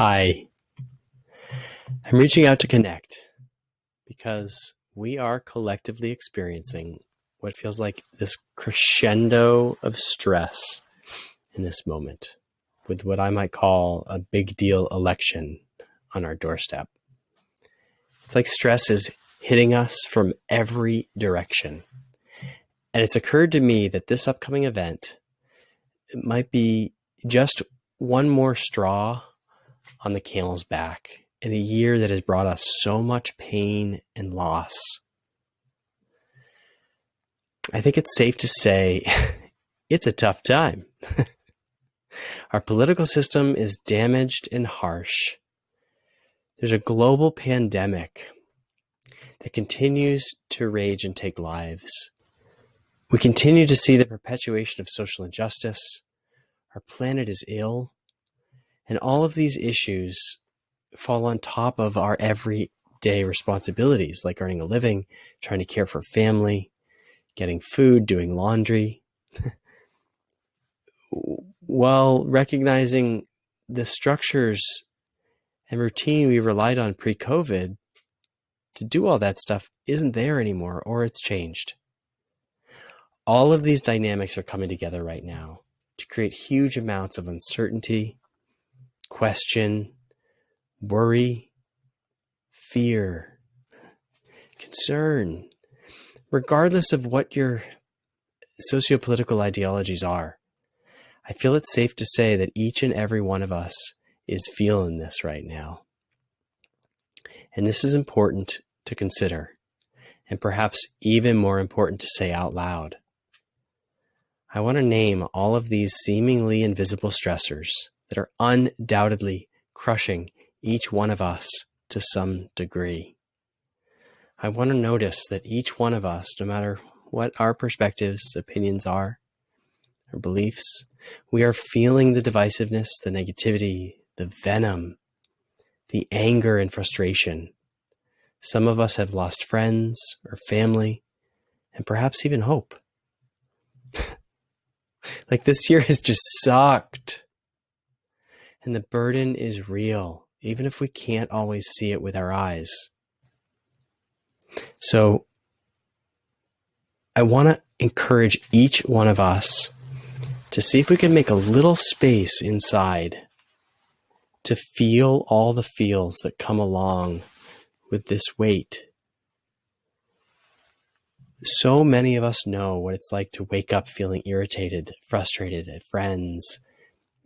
Hi, I'm reaching out to connect because we are collectively experiencing what feels like this crescendo of stress in this moment with what I might call a big deal election on our doorstep. It's like stress is hitting us from every direction. And it's occurred to me that this upcoming event might be just one more straw on the camel's back in a year that has brought us so much pain and loss. I think it's safe to say it's a tough time. Our political system is damaged and harsh. There's a global pandemic that continues to rage and take lives. We continue to see the perpetuation of social injustice. Our planet is ill. And all of these issues fall on top of our everyday responsibilities, like earning a living, trying to care for family, getting food, doing laundry, while recognizing the structures and routine we relied on pre-COVID to do all that stuff isn't there anymore, or it's changed. All of these dynamics are coming together right now to create huge amounts of uncertainty, question, worry, fear, concern, regardless of what your sociopolitical ideologies are. I feel it's safe to say that each and every one of us is feeling this right now. And this is important to consider, and perhaps even more important to say out loud. I want to name all of these seemingly invisible stressors that are undoubtedly crushing each one of us to some degree. I want to notice that each one of us, no matter what our perspectives, opinions are, or beliefs, we are feeling the divisiveness, the negativity, the venom, the anger and frustration. Some of us have lost friends or family, and perhaps even hope. Like, this year has just sucked. And the burden is real, even if we can't always see it with our eyes. So I want to encourage each one of us to see if we can make a little space inside to feel all the feels that come along with this weight. So many of us know what it's like to wake up feeling irritated, frustrated at friends,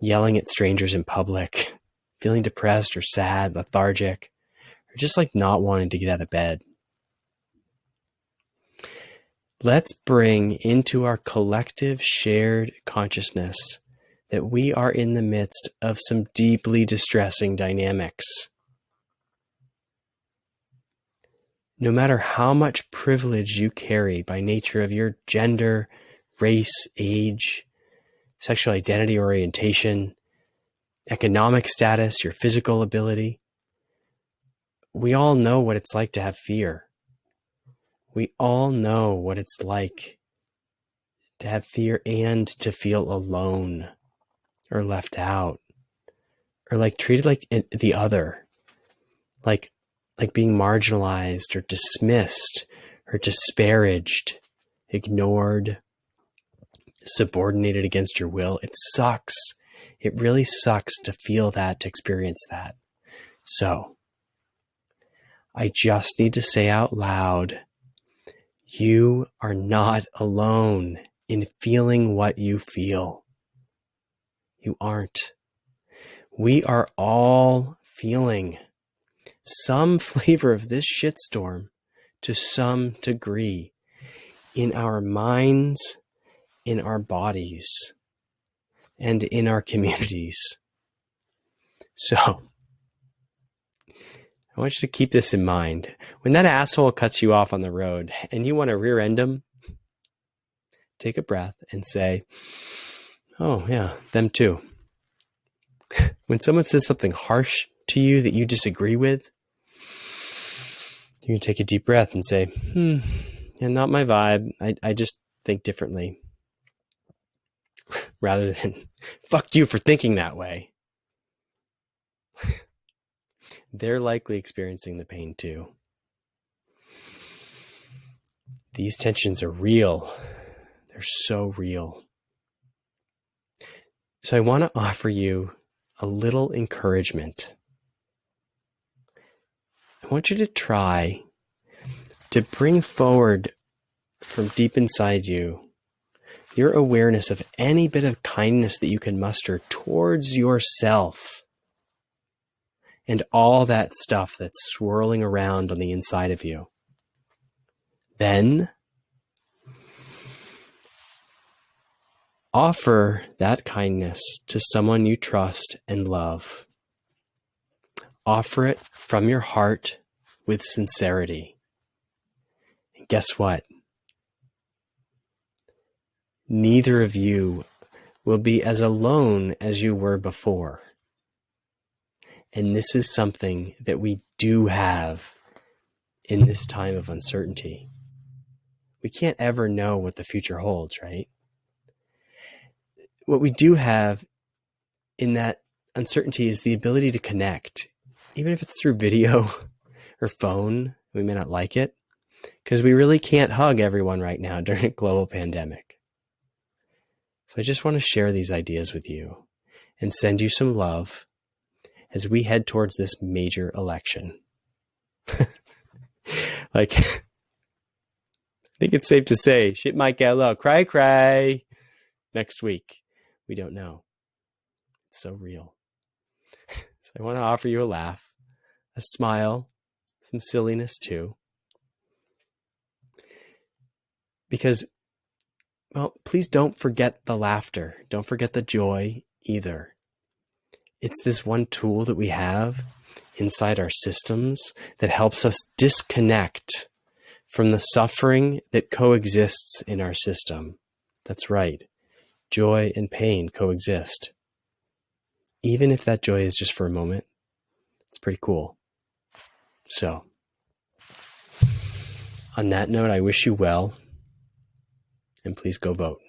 yelling at strangers in public, feeling depressed or sad, lethargic, or just like not wanting to get out of bed. Let's bring into our collective shared consciousness that we are in the midst of some deeply distressing dynamics. No matter how much privilege you carry by nature of your gender, race, age, sexual identity, orientation, economic status, your physical ability, we all know what it's like to have fear. We all know what it's like to have fear and to feel alone or left out or like treated like the other, like being marginalized or dismissed or disparaged, ignored, subordinated against your will. It sucks. It really sucks to feel that, to experience that. So I just need to say out loud, you are not alone in feeling what you feel. You aren't. We are all feeling some flavor of this shitstorm to some degree in our minds, in our bodies, and in our communities. So I want you to keep this in mind. When that asshole cuts you off on the road and you want to rear end him, take a breath and say, oh yeah, them too. When someone says something harsh to you that you disagree with, you can take a deep breath and say, yeah, not my vibe. I just think differently. Rather than, fuck you for thinking that way. they're likely experiencing the pain too. These tensions are real. They're so real. So I want to offer you a little encouragement. I want you to try to bring forward from deep inside you your awareness of any bit of kindness that you can muster towards yourself and all that stuff that's swirling around on the inside of you. Then offer that kindness to someone you trust and love. Offer it from your heart with sincerity. And guess what? Neither of you will be as alone as you were before. And this is something that we do have in this time of uncertainty. We can't ever know what the future holds, right? What we do have in that uncertainty is the ability to connect, even if it's through video or phone. We may not like it because we really can't hug everyone right now during a global pandemic. So I just want to share these ideas with you and send you some love as we head towards this major election. I think it's safe to say shit might get low. Cry, cry. Next week. We don't know. It's so real. So I want to offer you a laugh, a smile, some silliness too. Because, well, please don't forget the laughter. Don't forget the joy either. It's this one tool that we have inside our systems that helps us disconnect from the suffering that coexists in our system. That's right. Joy and pain coexist. Even if that joy is just for a moment, it's pretty cool. So, on that note, I wish you well, and please go vote.